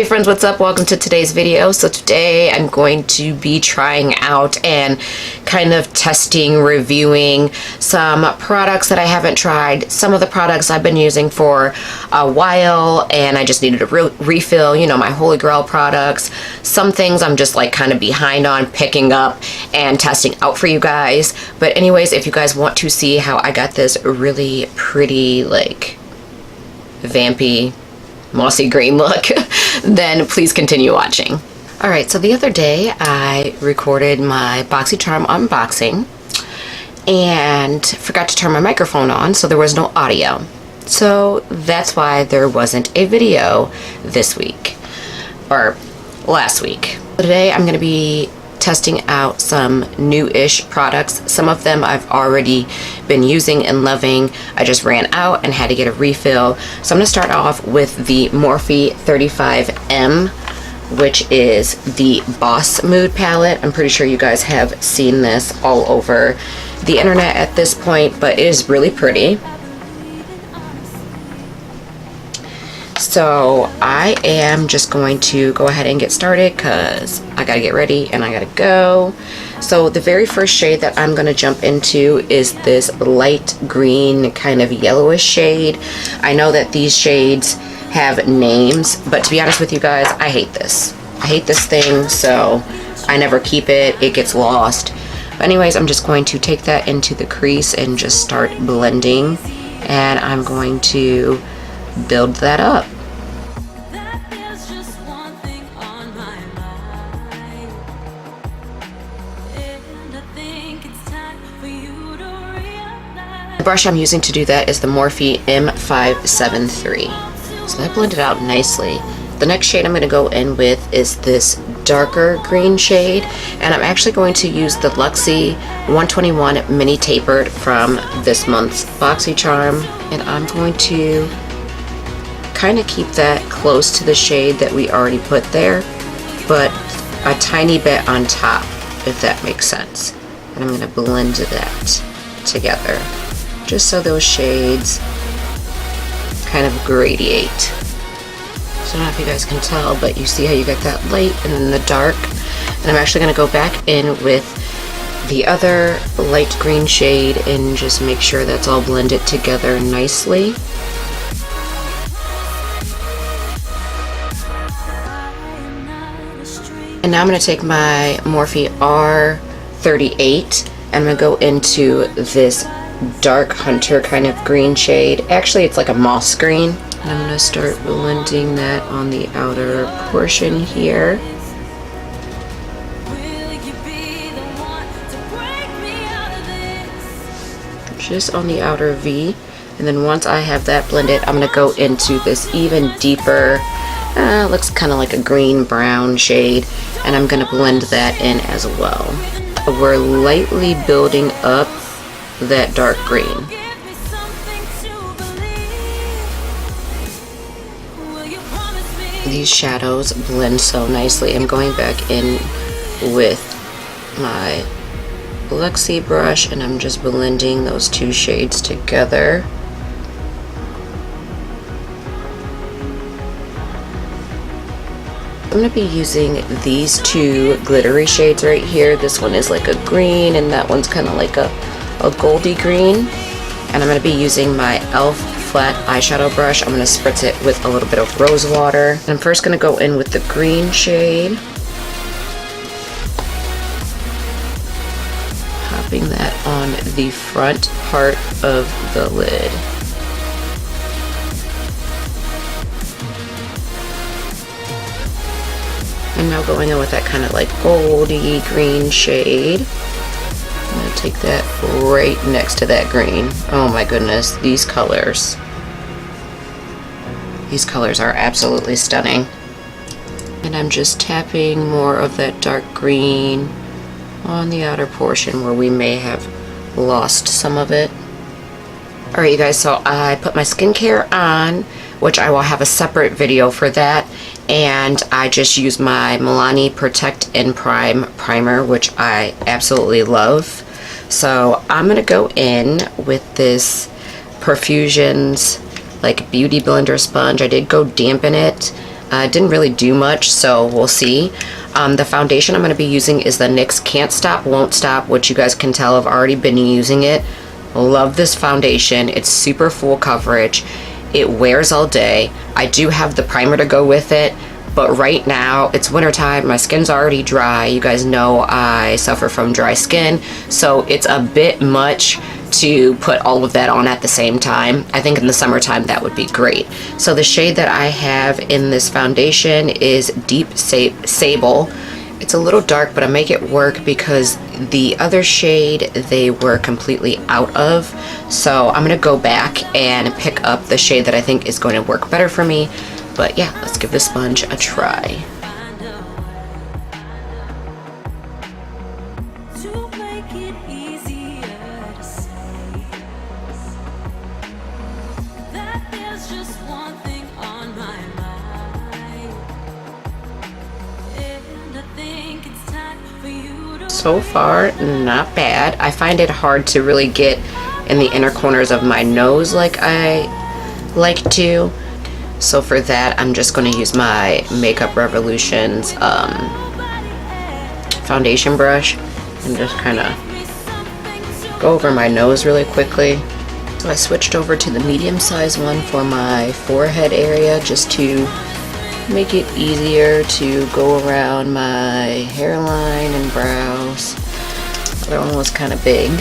Hey friends, what's up? Welcome to today's video. So today I'm going to be trying out and kind of testing, reviewing some products that I haven't tried. Some of the products I've been using for a while and I just needed a refill, you know, my Holy Grail products. Some things I'm just like kind of behind on picking up and testing out for you guys. But anyways, if you guys want to see how I got this really pretty, like, vampy, mossy green look, then please continue watching. Alright, so the other day I recorded my BoxyCharm unboxing and forgot to turn my microphone on, so there was no audio. So that's why there wasn't a video this week, or last week. Today I'm going to be testing out some new-ish products. Some of them I've already been using and loving. I just ran out and had to get a refill. So I'm going to start off with the Morphe 35M, which is the Boss Mood palette. I'm pretty sure you guys have seen this all over the internet at this point, but it is really pretty. So I am just going to go ahead and get started because I gotta get ready and I gotta go. So the very first shade that I'm gonna jump into is this light green kind of yellowish shade. I know that these shades have names, but to be honest with you guys, I hate this. I hate this thing, so I never keep it. It gets lost. But anyways, I'm just going to take that into the crease and just start blending, and I'm going to build that up. The brush I'm using to do that is the Morphe M573. So that blended out nicely. The next shade I'm going to go in with is this darker green shade, and I'm actually going to use the Luxie 121 Mini Tapered from this month's BoxyCharm, and I'm going to kind of keep that close to the shade that we already put there, but a tiny bit on top, if that makes sense. And I'm going to blend that together, just so those shades kind of gradiate. So I don't know if you guys can tell, but you see how you get that light and then the dark. And I'm actually going to go back in with the other light green shade and just make sure that's all blended together nicely. And now I'm going to take my Morphe R38 and I'm going to go into this dark hunter kind of green shade. Actually, it's like a moss green. And I'm going to start blending that on the outer portion here. Just on the outer V. And then once I have that blended, I'm going to go into this even deeper, looks kind of like a green brown shade, and I'm going to blend that in as well. We're lightly building up that dark green. These shadows blend so nicely. I'm going back in with my Luxie brush and I'm just blending those two shades together. I'm going to be using these two glittery shades right here. This one is like a green and that one's kind of like a goldy green. And I'm going to be using my e.l.f. flat eyeshadow brush. I'm going to spritz it with a little bit of rose water. And I'm first going to go in with the green shade. Popping that on the front part of the lid. I'm now going in with that kind of like goldy green shade. I'm going to take that right next to that green. Oh my goodness, these colors. These colors are absolutely stunning. And I'm just tapping more of that dark green on the outer portion where we may have lost some of it. Alright you guys, so I put my skincare on, which I will have a separate video for that. And I just use my Milani Protect and Prime primer, which I absolutely love. So I'm going to go in with this Perfusions like beauty blender sponge. I did go dampen it Didn't really do much, so we'll see. The foundation I'm going to be using is the NYX Can't Stop, Won't Stop, which you guys can tell I've already been using it. Love this foundation. It's super full coverage. It wears all day. I do have the primer to go with it, but right now it's wintertime. My skin's already dry. You guys know I suffer from dry skin, so it's a bit much to put all of that on at the same time. I think in the summertime that would be great. So the shade that I have in this foundation is Deep Sable. It's a little dark, but I make it work because the other shade they were completely out of. So I'm gonna go back and pick up the shade that I think is going to work better for me. But yeah, let's give the sponge a try. So far, not bad. I find it hard to really get in the inner corners of my nose like I like to. So for that, I'm just going to use my Makeup Revolution's foundation brush and just kind of go over my nose really quickly. So I switched over to the medium-sized one for my forehead area just to make it easier to go around my hairline and brows. The other one was kind of big.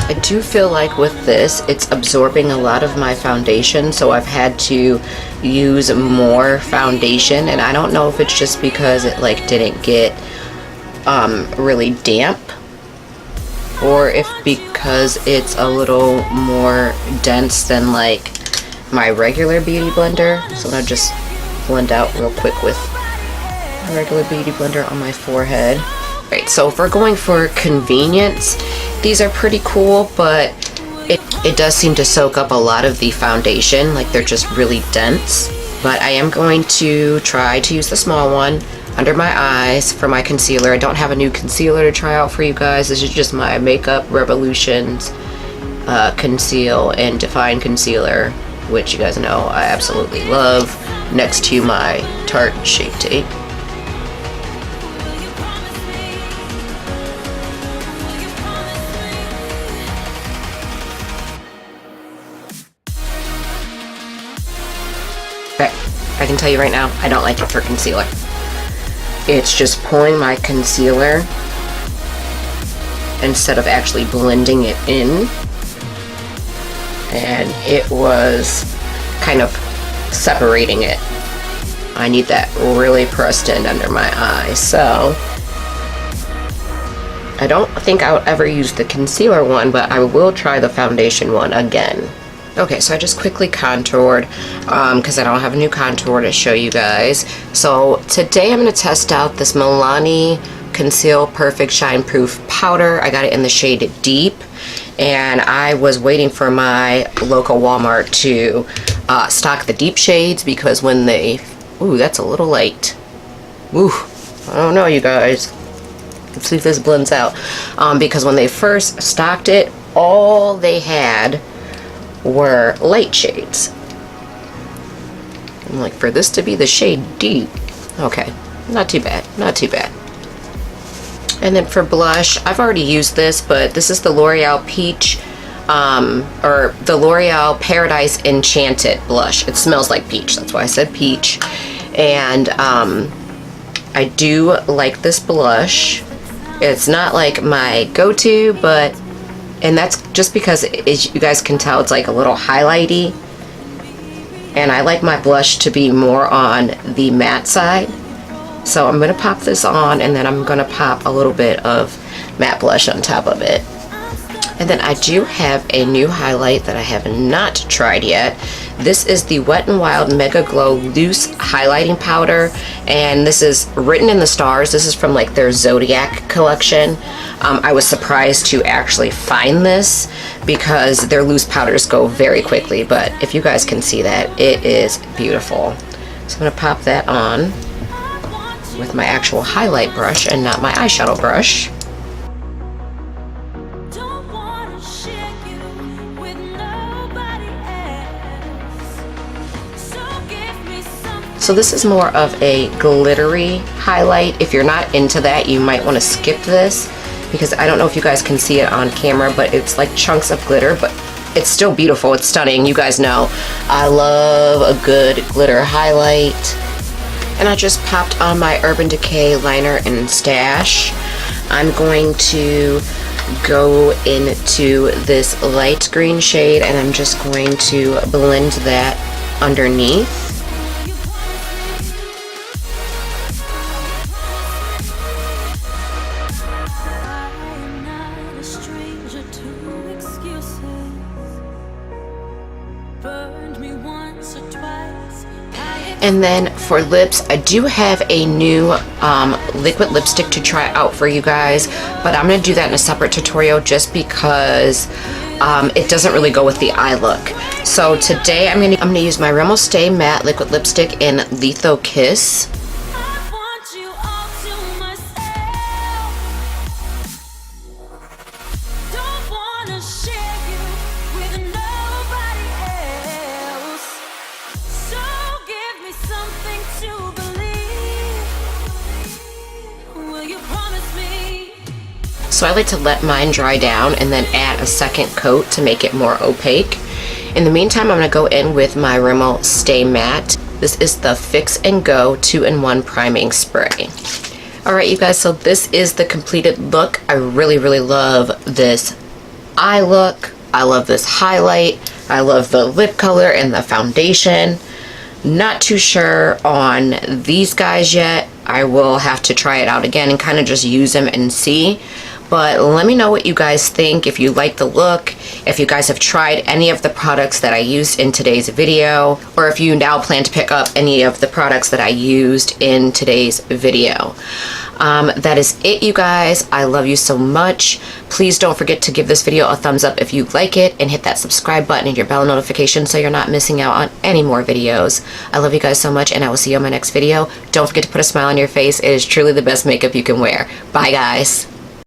I do feel like with this, it's absorbing a lot of my foundation, so I've had to use more foundation, and I don't know if it's just because it like didn't get really damp, or if because it's a little more dense than like my regular beauty blender. So I'm gonna just blend out real quick with my regular beauty blender on my forehead. Right, so if we're going for convenience, these are pretty cool, but it does seem to soak up a lot of the foundation, like they're just really dense. But I am going to try to use the small one under my eyes for my concealer. I don't have a new concealer to try out for you guys. This is just my Makeup Revolution's Conceal and Define Concealer, which you guys know I absolutely love, next to my Tarte Shape Tape. I can tell you right now, I don't like it for concealer. It's just pulling my concealer instead of actually blending it in. And it was kind of separating it. I need that really pressed in under my eye. So I don't think I'll ever use the concealer one, but I will try the foundation one again. Okay, so I just quickly contoured because I don't have a new contour to show you guys. So today I'm going to test out this Milani Conceal Perfect Shine Proof Powder. I got it in the shade Deep, and I was waiting for my local Walmart to stock the deep shades because when they... Ooh, that's a little light. Ooh, I don't know, you guys. Let's see if this blends out. Because when they first stocked it, all they had were light shades. I'm like, for this to be the shade Deep, okay, not too bad, not too bad. And then for blush, I've already used this, but this is the L'Oreal Peach, or the L'Oreal Paradise Enchanted blush. It smells like peach, that's why I said peach. And I do like this blush. It's not like my go-to, but and that's just because you guys can tell it's like a little highlighty, and I like my blush to be more on the matte side. So I'm going to pop this on, and then I'm going to pop a little bit of matte blush on top of it. And then I do have a new highlight that I have not tried yet. This is the Wet n Wild Mega Glow Loose Highlighting Powder, and this is Written in the Stars. This is from like their Zodiac collection. I was surprised to actually find this because their loose powders go very quickly, but if you guys can see that, it is beautiful. So I'm gonna pop that on with my actual highlight brush and not my eyeshadow brush. So this is more of a glittery highlight. If you're not into that, you might want to skip this because I don't know if you guys can see it on camera, but it's like chunks of glitter, but it's still beautiful. It's stunning. You guys know I love a good glitter highlight. And I just popped on my Urban Decay liner and stash. I'm going to go into this light green shade and I'm just going to blend that underneath. And then for lips, I do have a new liquid lipstick to try out for you guys, but I'm going to do that in a separate tutorial just because it doesn't really go with the eye look. So today I'm going to use my Rimmel Stay Matte Liquid Lipstick in Litho Kiss. So I like to let mine dry down and then add a second coat to make it more opaque. In the meantime, I'm going to go in with my Rimmel Stay Matte. This is the Fix and Go 2-in-1 Priming Spray. Alright you guys, so this is the completed look. I really love this eye look. I love this highlight. I love the lip color and the foundation. Not too sure on these guys yet. I will have to try it out again and kind of just use them and see. But let me know what you guys think, if you like the look, if you guys have tried any of the products that I used in today's video, or if you now plan to pick up any of the products that I used in today's video. That is it, you guys. I love you so much. Please don't forget to give this video a thumbs up if you like it, and hit that subscribe button and your bell notification so you're not missing out on any more videos. I love you guys so much, and I will see you on my next video. Don't forget to put a smile on your face. It is truly the best makeup you can wear. Bye, guys.